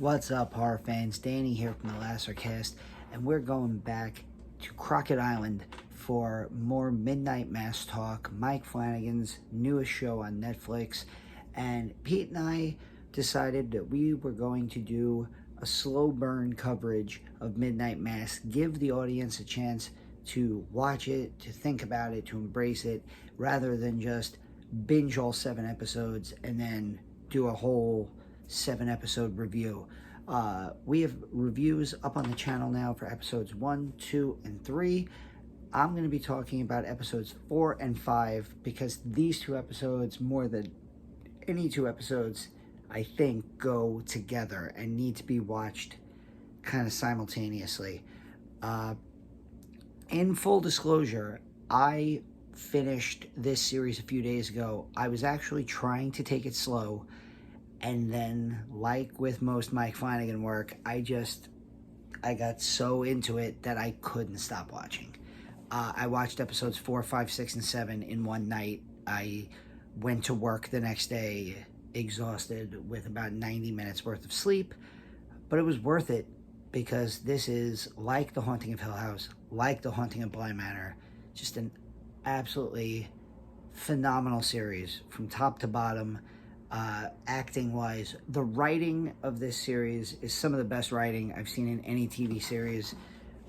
What's up, horror fans? Danny here from the Lassercast, and we're going back to Crockett Island for more Midnight Mass talk, Mike Flanagan's newest show on Netflix. And Pete and I decided that we were going to do a slow burn coverage of Midnight Mass, give the audience a chance to watch it, to think about it, to embrace it, rather than just binge all 7 episodes and then do a whole 7-episode review. We have reviews up on the channel now for episodes 1, 2, and 3. I'm going to be talking about episodes 4 and 5 because these 2 episodes, more than any 2 episodes, I think go together and need to be watched kind of simultaneously. In full disclosure, I finished this series a few days ago. I was actually trying to take it slow, and then, like with most Mike Flanagan work, I got so into it that I couldn't stop watching. I watched episodes 4, 5, 6, and 7 in one night. I went to work the next day exhausted with about 90 minutes worth of sleep, but it was worth it because this is like The Haunting of Hill House, like The Haunting of Bly Manor, just an absolutely phenomenal series from top to bottom. Acting wise, the writing of this series is some of the best writing I've seen in any TV series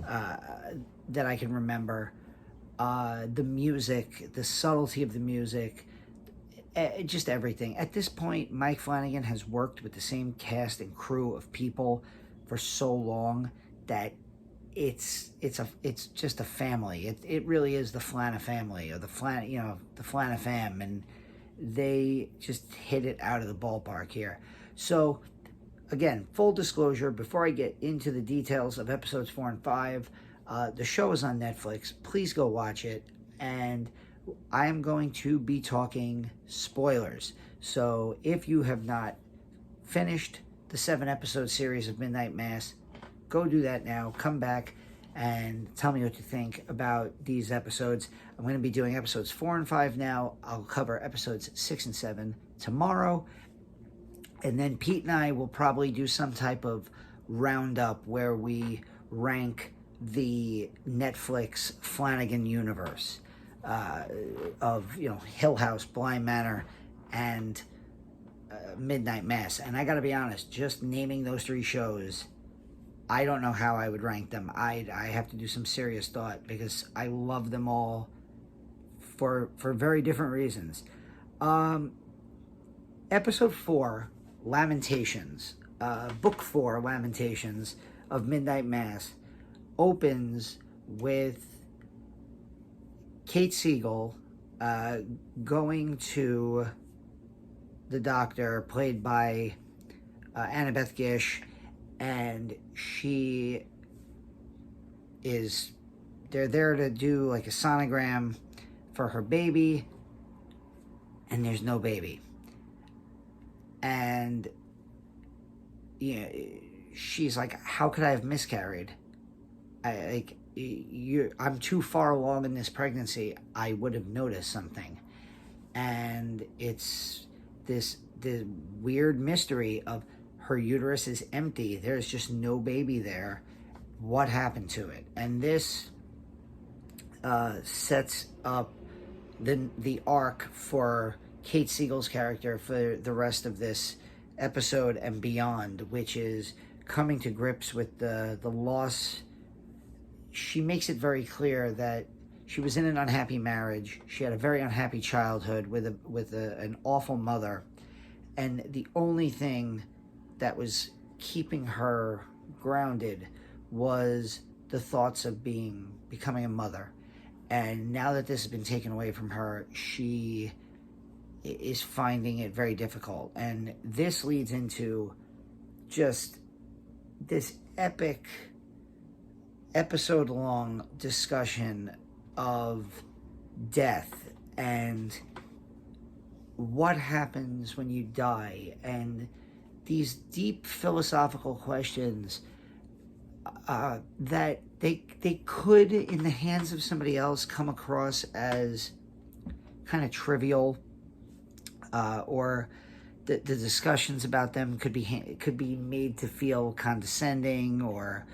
that I can remember. The music, the subtlety of the music, just everything. At this point, Mike Flanagan has worked with the same cast and crew of people for so long that it's just a family. It really is the Flana family, or the Flana fam, and they just hit it out of the ballpark here. So again, full disclosure, before I get into the details of episodes 4 and 5, the show is on Netflix. Please go watch it, and I am going to be talking spoilers. So if you have not finished the 7-episode series of Midnight Mass, go do that now. Come back and tell me what you think about these episodes. I'm going to be doing episodes 4 and 5 now. I'll cover episodes 6 and 7 tomorrow. And then Pete and I will probably do some type of roundup where we rank the Netflix Flanagan universe of, Hill House, Bly Manor, and Midnight Mass. And I got to be honest, just naming those 3 shows, I don't know how I would rank them. I have to do some serious thought because I love them all for very different reasons. Episode 4, Lamentations, Book 4, Lamentations of Midnight Mass, opens with Kate Siegel going to the doctor, played by Annabeth Gish, and they're there to do like a sonogram for her baby, and there's no baby. And she's like, how could I have miscarried? I'm too far along in this pregnancy. I would have noticed something. And it's this weird mystery of her uterus is empty. There's just no baby there. What happened to it? And this sets up the arc for Kate Siegel's character for the rest of this episode and beyond, which is coming to grips with the loss. She makes it very clear that she was in an unhappy marriage. She had a very unhappy childhood with an awful mother, and the only thing that was keeping her grounded was the thoughts of becoming a mother. And now that this has been taken away from her, she is finding it very difficult. And this leads into just this epic episode-long discussion of death and what happens when you die, and these deep philosophical questions that they could, in the hands of somebody else, come across as kind of trivial or the discussions about them could be made to feel condescending or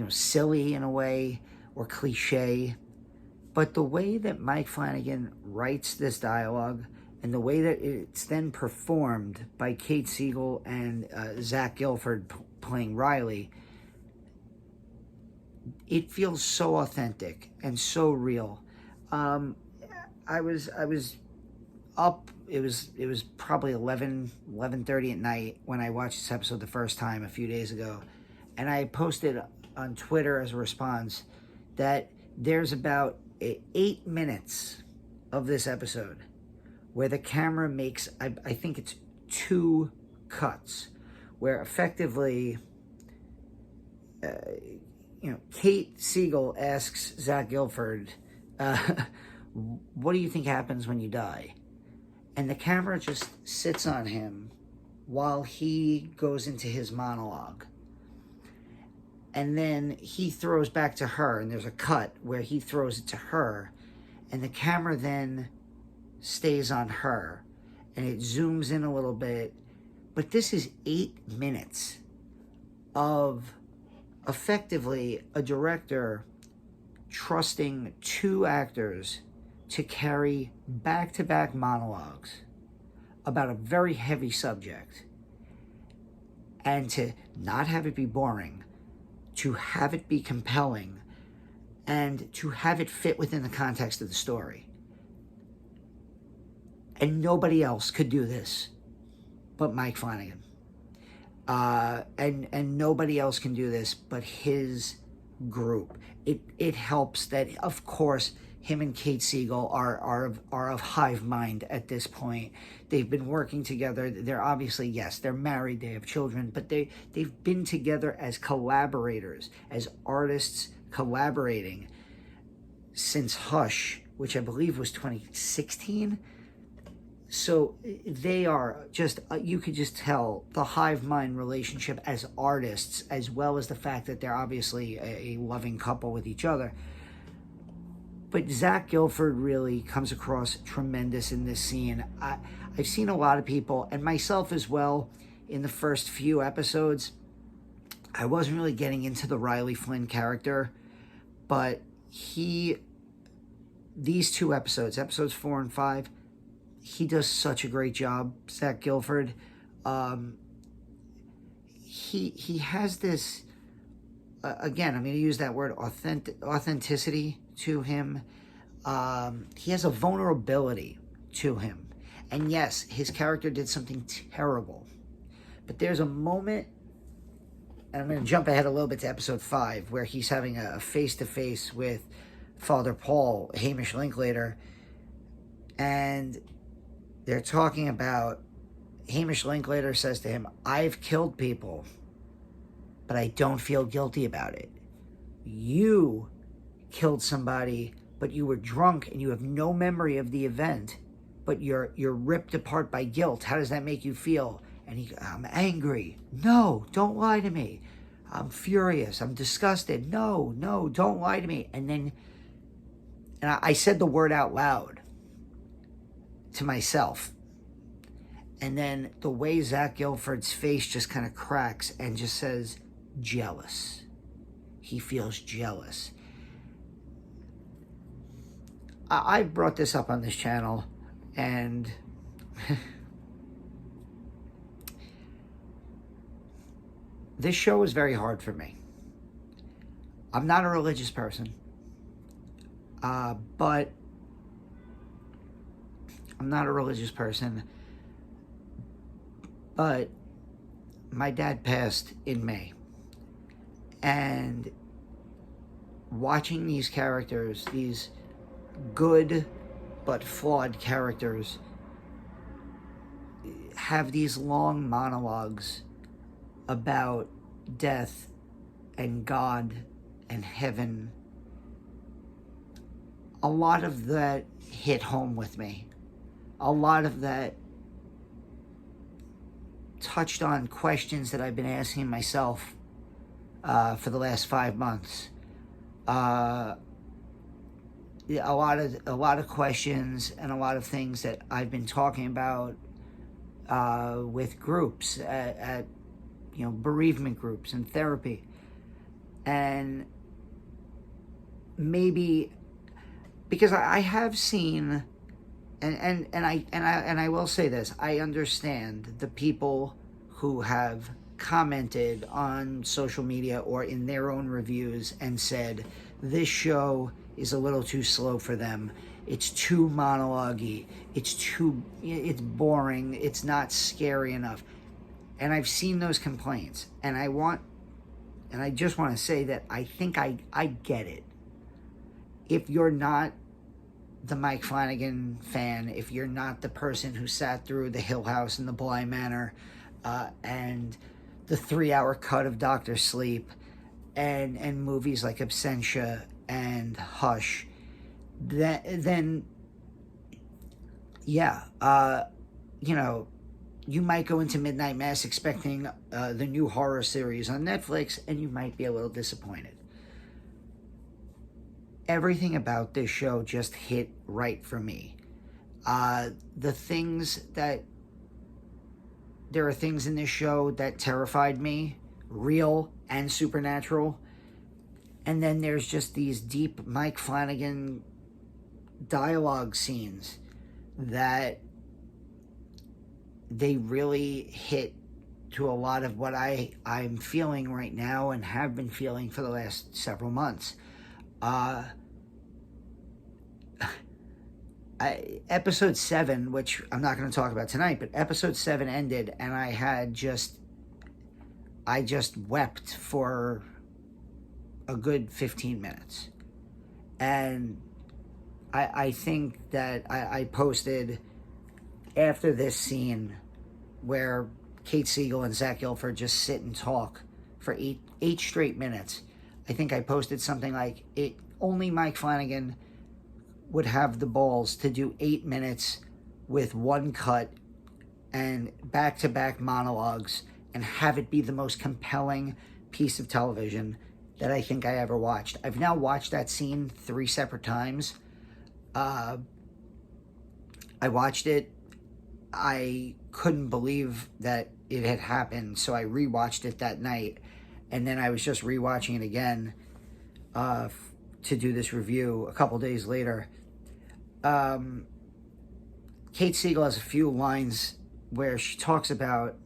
silly in a way or cliche. But the way that Mike Flanagan writes this dialogue and the way that it's then performed by Kate Siegel and Zach Gilford playing Riley, it feels so authentic and so real. I was up. It was probably 11:30 at night when I watched this episode the first time a few days ago, and I posted on Twitter as a response that there's about 8 minutes of this episode where the camera makes, I think it's 2 cuts, where effectively, Kate Siegel asks Zach Gilford, what do you think happens when you die? And the camera just sits on him while he goes into his monologue. And then he throws back to her, and there's a cut where he throws it to her, and the camera then stays on her, and it zooms in a little bit. But this is 8 minutes of effectively a director trusting 2 actors to carry back-to-back monologues about a very heavy subject, and to not have it be boring, to have it be compelling, and to have it fit within the context of the story. And nobody else could do this but Mike Flanagan. And nobody else can do this but his group. It helps that, of course, him and Kate Siegel are of hive mind at this point. They've been working together. They're obviously, yes, they're married, they have children, but they've been together as collaborators, as artists collaborating since Hush, which I believe was 2016. So they are just, you could just tell the hive mind relationship as artists, as well as the fact that they're obviously a loving couple with each other. But Zach Gilford really comes across tremendous in this scene. I've seen a lot of people, and myself as well, in the first few episodes, I wasn't really getting into the Riley Flynn character, but these 2 episodes, episodes 4 and 5, he does such a great job, Zach Gilford. He has this, again, I'm going to use that word, authenticity to him. He has a vulnerability to him. And yes, his character did something terrible. But there's a moment, and I'm going to jump ahead a little bit to episode 5, where he's having a face-to-face with Father Paul, Hamish Linklater, and they're talking about, Hamish Linklater says to him, I've killed people, but I don't feel guilty about it. You killed somebody, but you were drunk and you have no memory of the event, but you're ripped apart by guilt. How does that make you feel? And he goes, I'm angry. No, don't lie to me. I'm furious. I'm disgusted. No, don't lie to me. And I said the word out loud to myself. And then the way Zach Gilford's face just kind of cracks and just says, jealous. He feels jealous. I've brought this up on this channel, and this show is very hard for me. I'm not a religious person, but I'm not a religious person, but my dad passed in May, and watching these characters, these good but flawed characters, have these long monologues about death and God and heaven, a lot of that hit home with me. A lot of that touched on questions that I've been asking myself for the last 5 months. A lot of questions and a lot of things that I've been talking about with groups at bereavement groups and therapy, and maybe because I have seen, and I will say this, I understand the people who have commented on social media or in their own reviews and said this show is a little too slow for them. It's too monologue-y. It's boring. It's not scary enough. And I've seen those complaints, and I just want to say that I think I get it. If you're not the Mike Flanagan fan, if you're not the person who sat through The Hill House and The Bly Manor, and the 3-hour cut of Doctor Sleep, and movies like Absentia and Hush, then yeah, you might go into Midnight Mass expecting the new horror series on Netflix, and you might be a little disappointed. Everything about this show just hit right for me. There are things in this show that terrified me, real and supernatural. And then there's just these deep Mike Flanagan dialogue scenes that they really hit to a lot of what I'm feeling right now and have been feeling for the last several months. Episode 7, which I'm not going to talk about tonight, but episode 7 ended, and I just wept for a good 15 minutes. And I think that I posted after this scene where Kate Siegel and Zach Gilford just sit and talk for eight straight minutes. I think I posted something like, only Mike Flanagan would have the balls to do 8 minutes with one cut and back-to-back monologues and have it be the most compelling piece of television that I think I ever watched. I've now watched that scene 3 separate times. I watched it. I couldn't believe that it had happened, so I rewatched it that night, and then I was just rewatching it again to do this review a couple days later. Kate Siegel has a few lines where she talks about,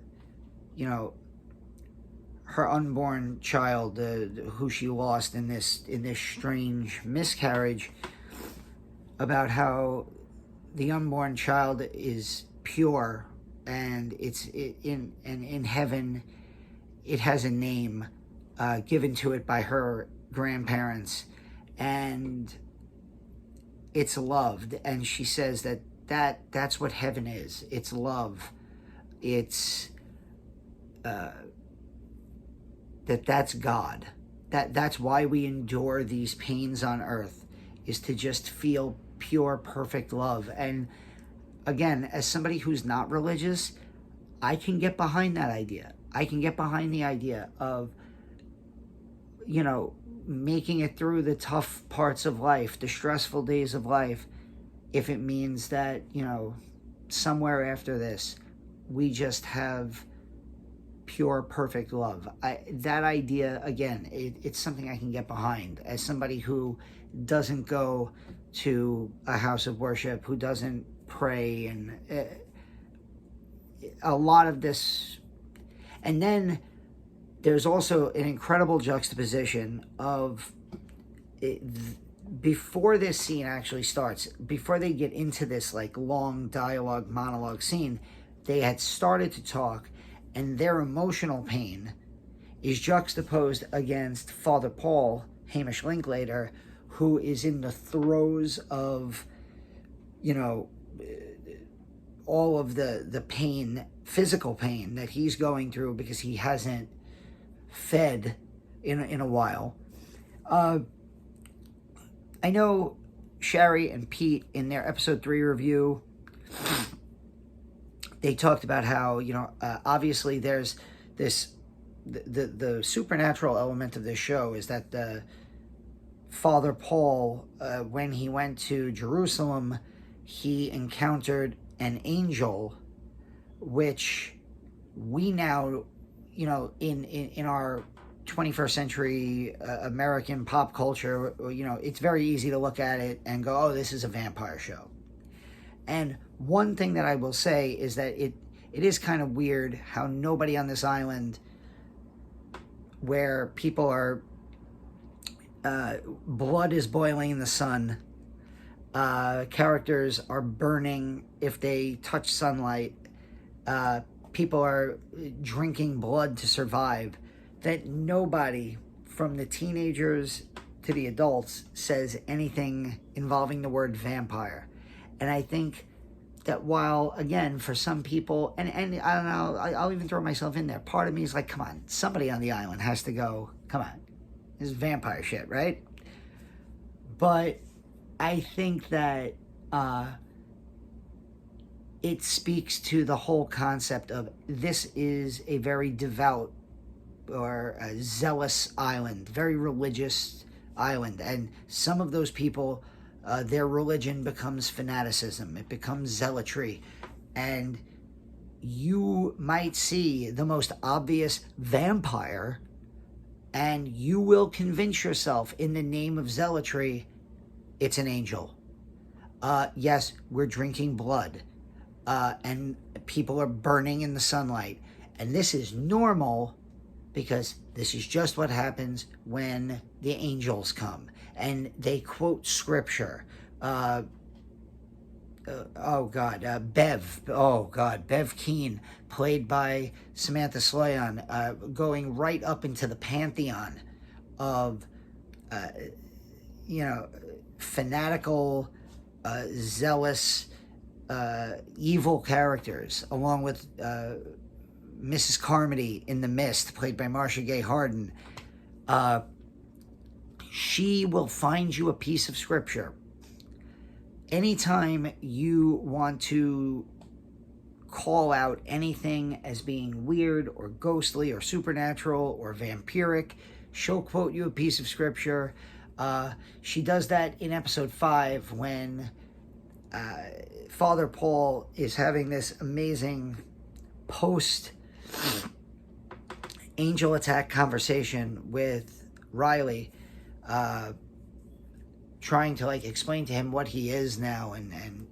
her unborn child, who she lost in this strange miscarriage, about how the unborn child is pure, and in heaven it has a name given to it by her grandparents, and it's loved. And she says that's what heaven is. It's love. It's that's God. That's why we endure these pains on earth, is to just feel pure, perfect love. And again, as somebody who's not religious, I can get behind that idea. I can get behind the idea of, making it through the tough parts of life, the stressful days of life, if it means that, somewhere after this, we just have pure, perfect love. That idea, again, it's something I can get behind as somebody who doesn't go to a house of worship, who doesn't pray, and a lot of this. And then there's also an incredible juxtaposition of before this scene actually starts, before they get into this long dialogue monologue scene, they had started to talk, and their emotional pain is juxtaposed against Father Paul, Hamish Linklater, who is in the throes of, all of the pain, physical pain that he's going through because he hasn't fed in a while. I know Sherry and Pete, in their episode 3 review, they talked about how, obviously there's this, the supernatural element of this show is that the Father Paul, when he went to Jerusalem, he encountered an angel which we now, in our 21st century American pop culture, it's very easy to look at it and go, oh, this is a vampire show. And one thing that I will say is that it is kind of weird how nobody on this island, where people are, blood is boiling in the sun, characters are burning if they touch sunlight, people are drinking blood to survive, that nobody from the teenagers to the adults says anything involving the word vampire. And I think that while, again, for some people, and I don't know, I'll even throw myself in there, part of me is like, come on, somebody on the island has to go, come on, this is vampire shit, right? But I think that it speaks to the whole concept of this is a very devout or a zealous island, very religious island. And some of those people, their religion becomes fanaticism. It becomes zealotry. And you might see the most obvious vampire, and you will convince yourself in the name of zealotry, it's an angel. Yes, we're drinking blood. And people are burning in the sunlight. And this is normal because this is just what happens when the angels come. And they quote scripture. Bev Keane, played by Samantha Sloyan, going right up into the pantheon of, fanatical, zealous, evil characters, along with Mrs. Carmody in The Mist, played by Marcia Gay Harden. She will find you a piece of scripture. Anytime you want to call out anything as being weird or ghostly or supernatural or vampiric, she'll quote you a piece of scripture. She does that in episode 5 when Father Paul is having this amazing post-angel attack conversation with Riley, trying to explain to him what he is now, and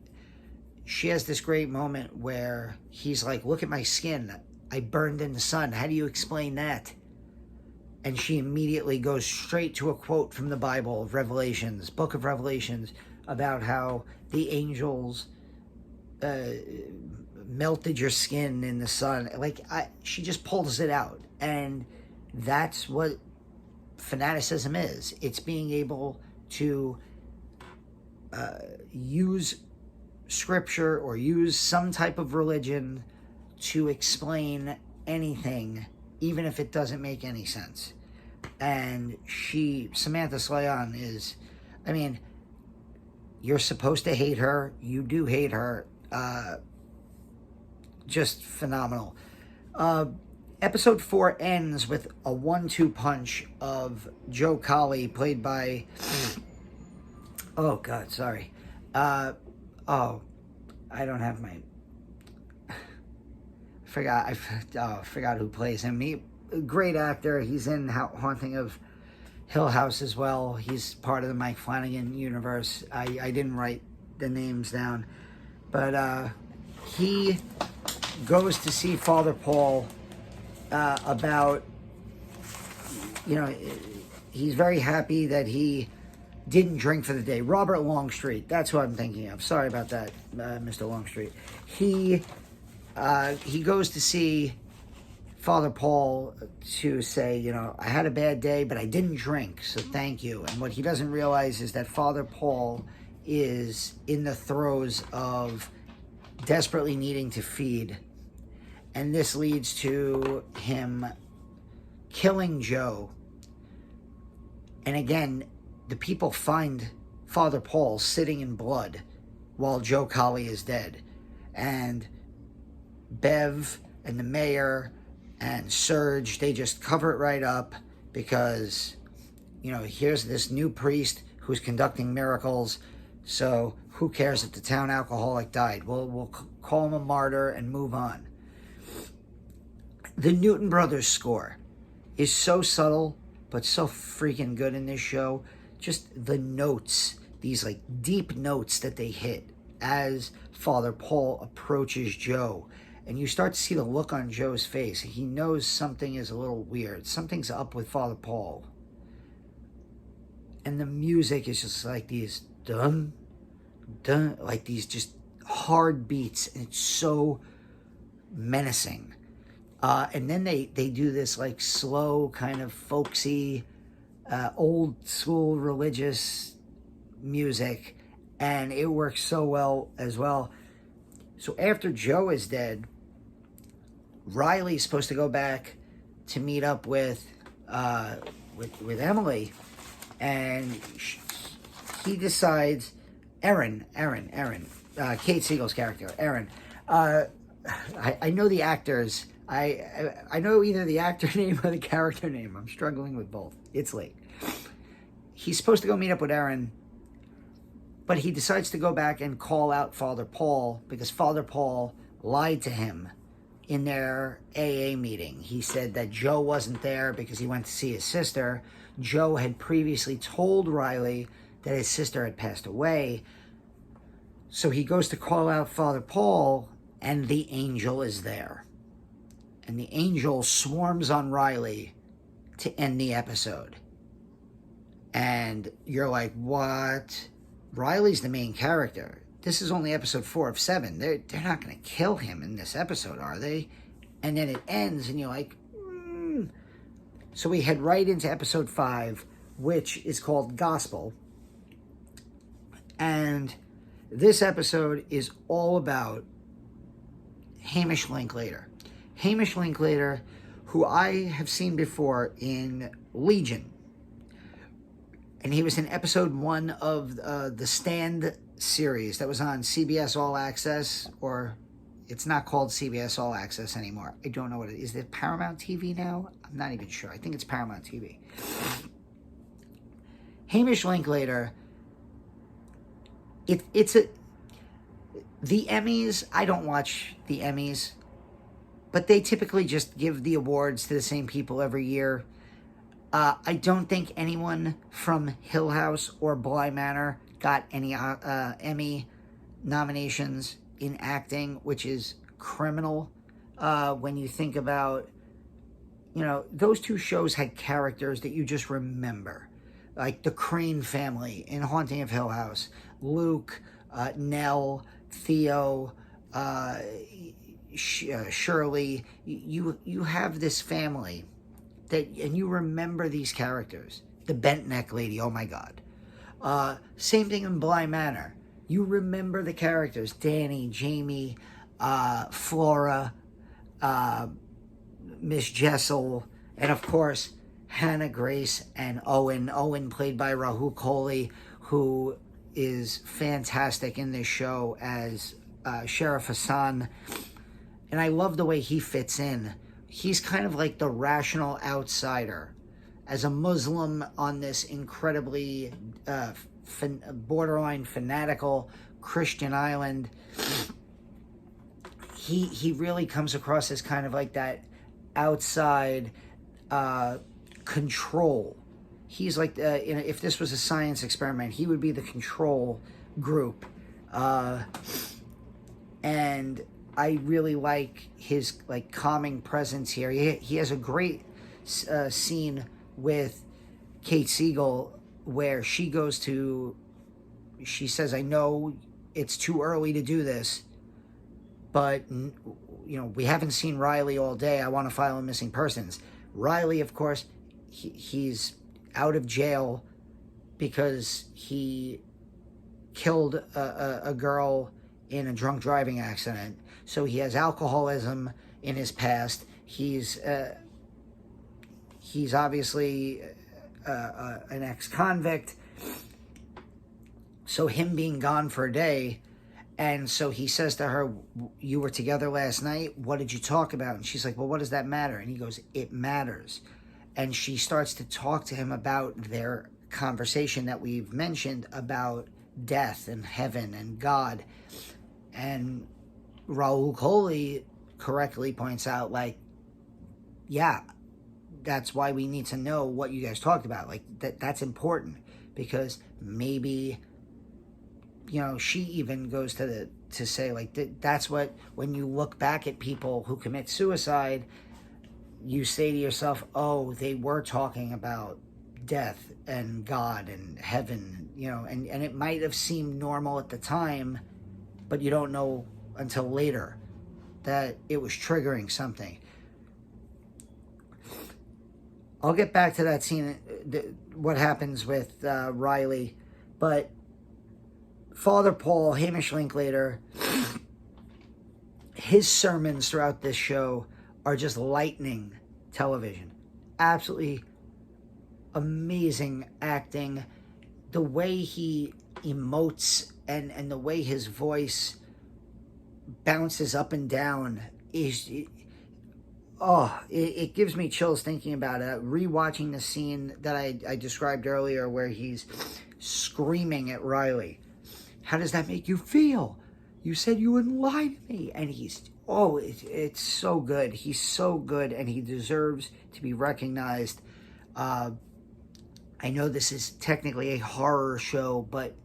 she has this great moment where he's like, look at my skin, I burned in the sun, how do you explain that? And she immediately goes straight to a quote from the Bible of Revelations, book of Revelations, about how the angels melted your skin in the sun. She just pulls it out. And that's what fanaticism is. It's being able to use scripture or use some type of religion to explain anything, even if it doesn't make any sense. And Samantha Sloyan is, you're supposed to hate her. You do hate her. Just phenomenal. Episode 4 ends with a 1-2 punch of Joe Collie, played by... Oh, God, sorry. I don't have my... I forgot who plays him. Great actor. He's in Haunting of Hill House as well. He's part of the Mike Flanagan universe. I didn't write the names down. But he goes to see Father Paul about, he's very happy that he didn't drink for the day. Robert Longstreet, that's who I'm thinking of. Sorry about that, Mr. Longstreet. He goes to see Father Paul to say, I had a bad day, but I didn't drink, so thank you. And what he doesn't realize is that Father Paul is in the throes of desperately needing to feed. And this leads to him killing Joe. And again, the people find Father Paul sitting in blood while Joe Collie is dead. And Bev and the mayor and Serge, they just cover it right up because, here's this new priest who's conducting miracles, so who cares if the town alcoholic died? We'll call him a martyr and move on. The Newton Brothers score is so subtle, but so freaking good in this show. Just the notes, these like deep notes that they hit as Father Paul approaches Joe. And you start to see the look on Joe's face. He knows something is a little weird. Something's up with Father Paul. And the music is just like these dun, dun, like these just hard beats. And it's so menacing. And then they do this like slow kind of folksy, old school religious music. And it works so well as well. So after Joe is dead, Riley's supposed to go back to meet up with Emily, and he decides Erin, Kate Siegel's character, Erin. I know the actors. I know either the actor name or the character name. I'm struggling with both. It's late. He's supposed to go meet up with Erin, but he decides to go back and call out Father Paul because Father Paul lied to him in their AA meeting. He said that Joe wasn't there because he went to see his sister. Joe had previously told Riley that his sister had passed away. So he goes to call out Father Paul, and the angel is there. And the angel swarms on Riley to end the episode. And you're like, what? Riley's the main character. This is only episode 4 of 7. They're not going to kill him in this episode, are they? And then it ends, and you're like, So we head right into episode 5, which is called Gospel. And this episode is all about Hamish Linklater. Hamish Linklater, who I have seen before in Legion. And he was in episode 1 of the Stand series that was on CBS All Access, or it's not called CBS All Access anymore. I don't know what it is. Is it Paramount TV now? I'm not even sure. I think it's Paramount TV. Hamish Linklater, the Emmys, I don't watch the Emmys, but they typically just give the awards to the same people every year. I don't think anyone from Hill House or Bly Manor got any Emmy nominations in acting, which is criminal when you think about, those two shows had characters that you just remember. Like the Crane family in Haunting of Hill House, Luke, Nell, Theo, Shirley. You have this family and you remember these characters. The bent neck lady, oh my God. Same thing in Bly Manor. You remember the characters. Danny, Jamie, Flora, Miss Jessel, and of course, Hannah Grace and Owen. Owen played by Rahul Kohli, who is fantastic in this show as Sheriff Hassan. And I love the way he fits in. He's kind of like the rational outsider. As a Muslim on this incredibly borderline fanatical Christian island, he really comes across as kind of like that outside control. He's like, if this was a science experiment, he would be the control group. And I really like his like calming presence here. He has a great scene with Kate Siegel where she says, I know it's too early to do this, but we haven't seen Riley all day. I want to file a missing persons. Riley, of course, he's out of jail because he killed a girl in a drunk driving accident. So he has alcoholism in his past. He's obviously an ex-convict. So him being gone for a day, and so he says to her, you were together last night? What did you talk about? And she's like, well, what does that matter? And he goes, it matters. And she starts to talk to him about their conversation that we've mentioned about death and heaven and God. And Rahul Kohli correctly points out, like, yeah, that's why we need to know what you guys talked about. Like, that's important, because maybe, she even goes to say, like, that's what, when you look back at people who commit suicide, you say to yourself, oh, they were talking about death and God and heaven, and it might have seemed normal at the time, but you don't know until later that it was triggering something. I'll get back to that scene, what happens with Riley, but Father Paul, Hamish Linklater, his sermons throughout this show are just lightning television. Absolutely amazing acting. The way he emotes and the way his voice bounces up and down it gives me chills thinking about it. Rewatching the scene that I described earlier where he's screaming at Riley. How does that make you feel? You said you wouldn't lie to me. And it's so good. He's so good, and he deserves to be recognized. I know this is technically a horror show, but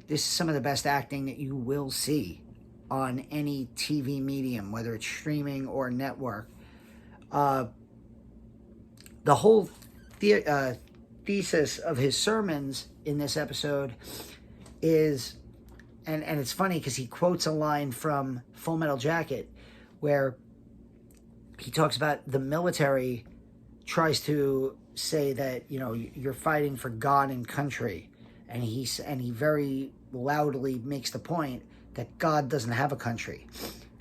this is some of the best acting that you will see on any TV medium, whether it's streaming or network. The whole thesis of his sermons in this episode is, and it's funny because he quotes a line from Full Metal Jacket where he talks about the military tries to say that, you're fighting for God and country, and he very loudly makes the point that God doesn't have a country.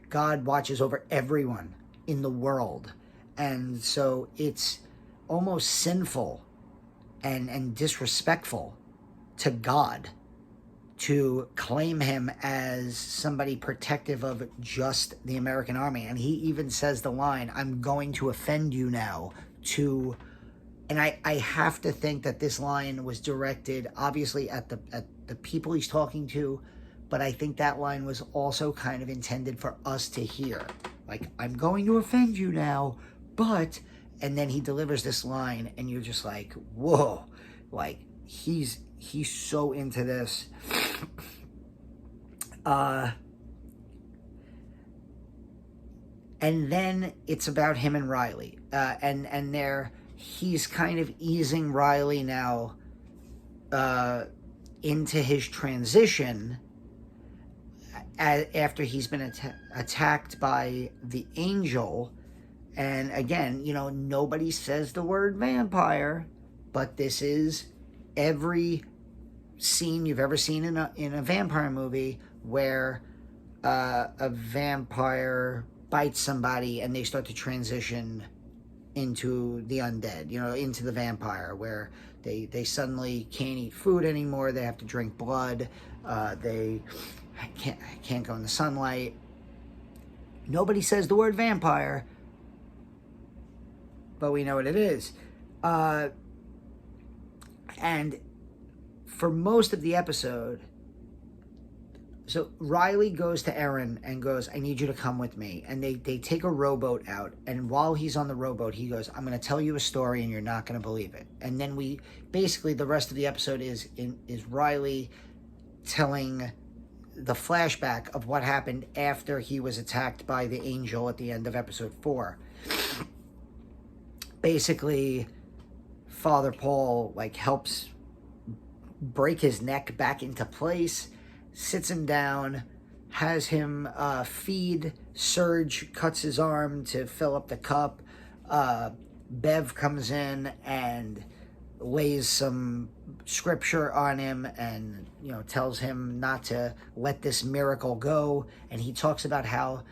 God watches over everyone in the world. And so it's almost sinful and disrespectful to God to claim him as somebody protective of just the American army. And he even says the line, I'm going to offend you now, and I have to think that this line was directed obviously at the people he's talking to, but I think that line was also kind of intended for us to hear. Like, I'm going to offend you now, but, and then he delivers this line, and you're just like, whoa, like, he's so into this. And then it's about him and Riley, and he's kind of easing Riley now into his transition after he's been attacked by the Angel. And again, nobody says the word vampire, but this is every scene you've ever seen in a vampire movie where a vampire bites somebody and they start to transition into the undead, into the vampire, where they suddenly can't eat food anymore, they have to drink blood, they can't go in the sunlight. Nobody says the word vampire, but we know what it is. And for most of the episode, so Riley goes to Erin and goes, I need you to come with me. And they take a rowboat out. And while he's on the rowboat, he goes, I'm going to tell you a story and you're not going to believe it. And then basically the rest of the episode is Riley telling the flashback of what happened after he was attacked by the Angel at the end of episode 4. Basically, Father Paul helps break his neck back into place, sits him down, has him feed. Serge cuts his arm to fill up the cup. Bev comes in and lays some scripture on him and tells him not to let this miracle go. And he talks about how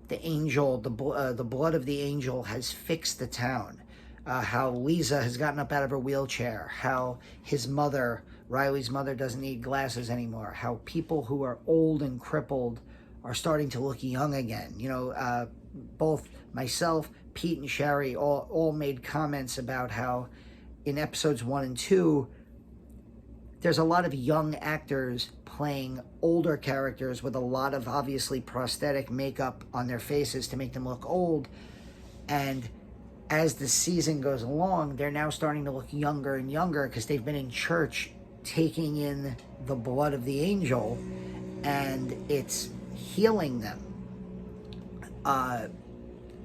the angel, the blood of the angel has fixed the town. How Lisa has gotten up out of her wheelchair. How his mother, Riley's mother, doesn't need glasses anymore. How people who are old and crippled are starting to look young again. Both myself, Pete, and Sherry all made comments about how in episodes 1 and 2, there's a lot of young actors playing older characters with a lot of obviously prosthetic makeup on their faces to make them look old. And as the season goes along, they're now starting to look younger and younger because they've been in church taking in the blood of the angel, and it's healing them.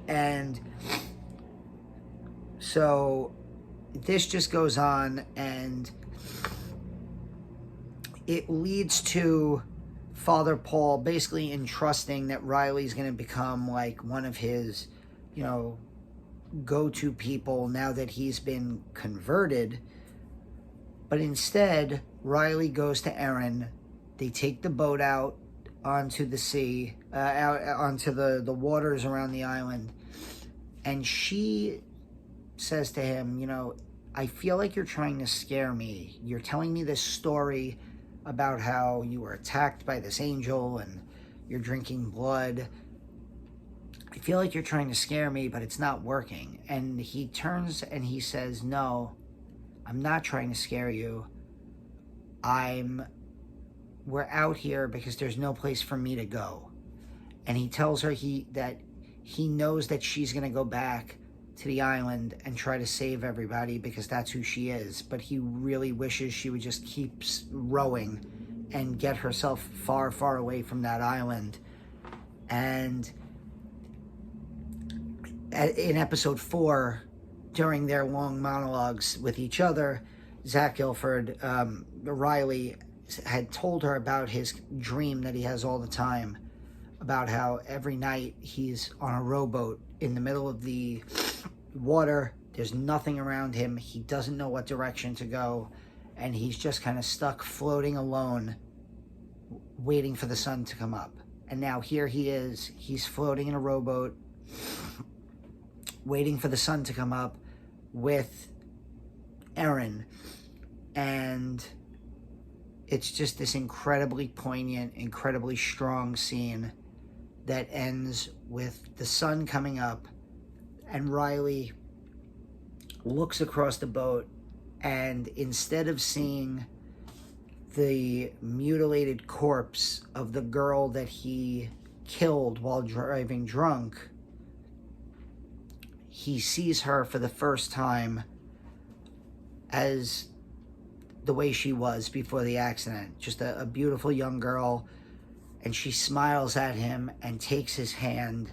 And so this just goes on, and it leads to Father Paul basically entrusting that Riley's going to become like one of his, go-to people now that he's been converted. But instead, Riley goes to Erin. They take the boat out onto the sea, out onto the waters around the island, and she says to him, I feel like you're trying to scare me. You're telling me this story about how you were attacked by this angel and you're drinking blood. I feel like you're trying to scare me, but it's not working. And he turns and he says, no, I'm not trying to scare you. We're out here because there's no place for me to go. And he tells her that he knows that she's going to go back to the island and try to save everybody because that's who she is. But he really wishes she would just keep rowing and get herself far, far away from that island. And in episode 4, during their long monologues with each other, Zach Gilford, Riley, had told her about his dream that he has all the time, about how every night he's on a rowboat in the middle of the water. There's nothing around him. He doesn't know what direction to go, and he's just kind of stuck floating alone, waiting for the sun to come up. And now here he is. He's floating in a rowboat, waiting for the sun to come up with Erin. And it's just this incredibly poignant, incredibly strong scene that ends with the sun coming up, and Riley looks across the boat, and instead of seeing the mutilated corpse of the girl that he killed while driving drunk, he sees her for the first time as the way she was before the accident. Just a beautiful young girl. And she smiles at him and takes his hand.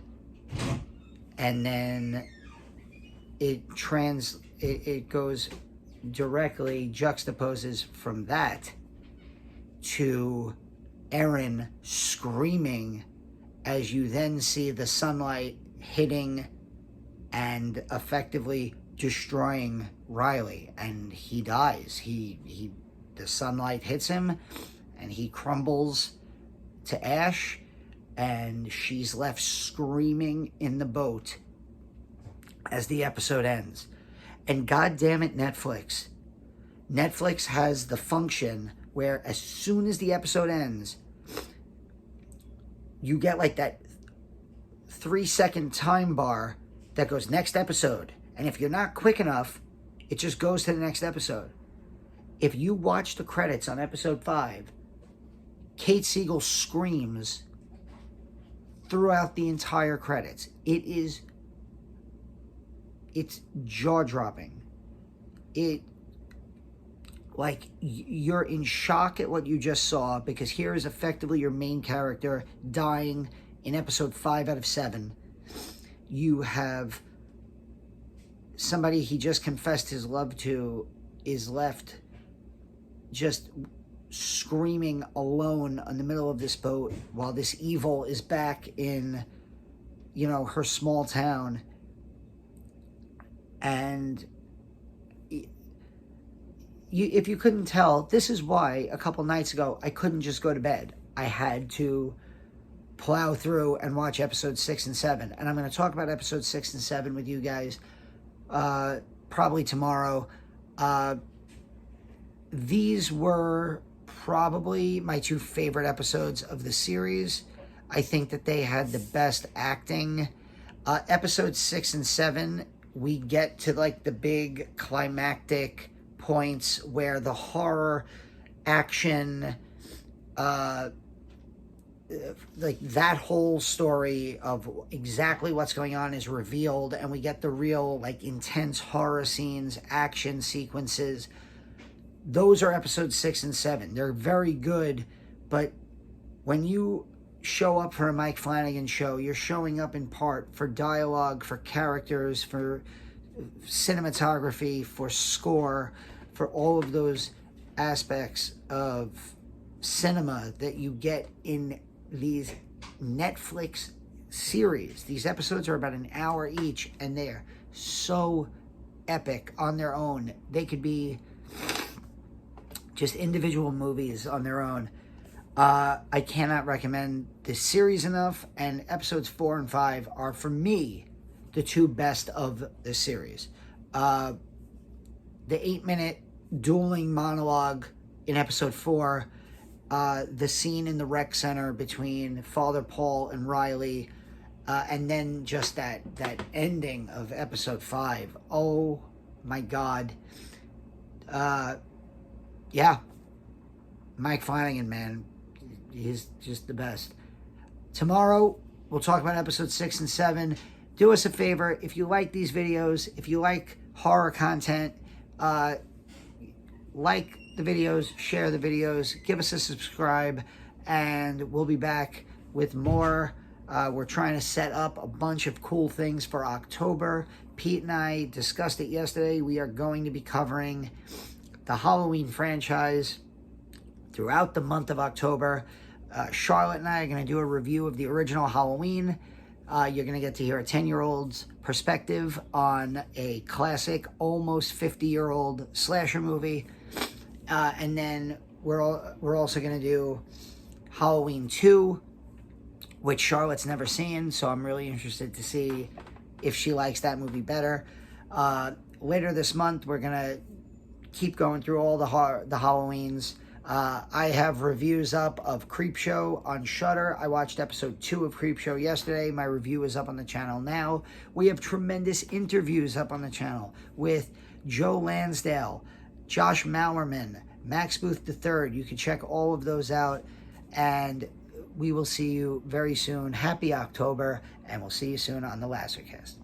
And then it goes directly, juxtaposes from that to Erin screaming as you then see the sunlight hitting and effectively destroying Riley, and he dies. The sunlight hits him and he crumbles to ash, and she's left screaming in the boat as the episode ends. And God damn it, Netflix has the function where as soon as the episode ends, you get like that 3-second time bar that goes next episode. And if you're not quick enough, it just goes to the next episode. If you watch the credits on episode 5, Kate Siegel screams throughout the entire credits. It's jaw-dropping. You're in shock at what you just saw, because here is effectively your main character dying in episode 5 out of 7. You have somebody he just confessed his love to is left just screaming alone in the middle of this boat while this evil is back in, her small town. And if you couldn't tell, this is why a couple nights ago I couldn't just go to bed. I had to plow through and watch episodes 6 and 7. And I'm going to talk about episodes 6 and 7 with you guys probably tomorrow. These were probably my 2 favorite episodes of the series. I think that they had the best acting. Episodes 6 and 7, we get to the big climactic points where the horror action like that whole story of exactly what's going on is revealed, and we get the real like intense horror scenes, action sequences. Those are episodes 6 and 7. They're very good, but when you show up for a Mike Flanagan show, you're showing up in part for dialogue, for characters, for cinematography, for score, for all of those aspects of cinema that you get in these Netflix series. These episodes are about an hour each, and they're so epic on their own. They could be just individual movies on their own. I cannot recommend this series enough, and episodes 4 and 5 are, for me, the two best of the series. The 8-minute dueling monologue in episode 4, the scene in the rec center between Father Paul and Riley, and then just that ending of episode 5. Oh my God. Yeah. Mike Flanagan, man. He's just the best. Tomorrow, we'll talk about episode 6 and 7. Do us a favor. If you like these videos, if you like horror content, like the videos, share the videos, give us a subscribe, and we'll be back with more. We're trying to set up a bunch of cool things for October. Pete and I discussed it yesterday. We are going to be covering the Halloween franchise throughout the month of October. Charlotte and I are going to do a review of the original Halloween. You're going to get to hear a 10-year-old's perspective on a classic, almost 50-year-old slasher movie. And then we're also going to do Halloween 2, which Charlotte's never seen, so I'm really interested to see if she likes that movie better. Later this month, we're going to keep going through all the Halloweens. I have reviews up of Creepshow on Shudder. I watched episode 2 of Creepshow yesterday. My review is up on the channel now. We have tremendous interviews up on the channel with Joe Lansdale, Josh Mallerman, Max Booth III. You can check all of those out, and we will see you very soon. Happy October, and we'll see you soon on the Lazarcast.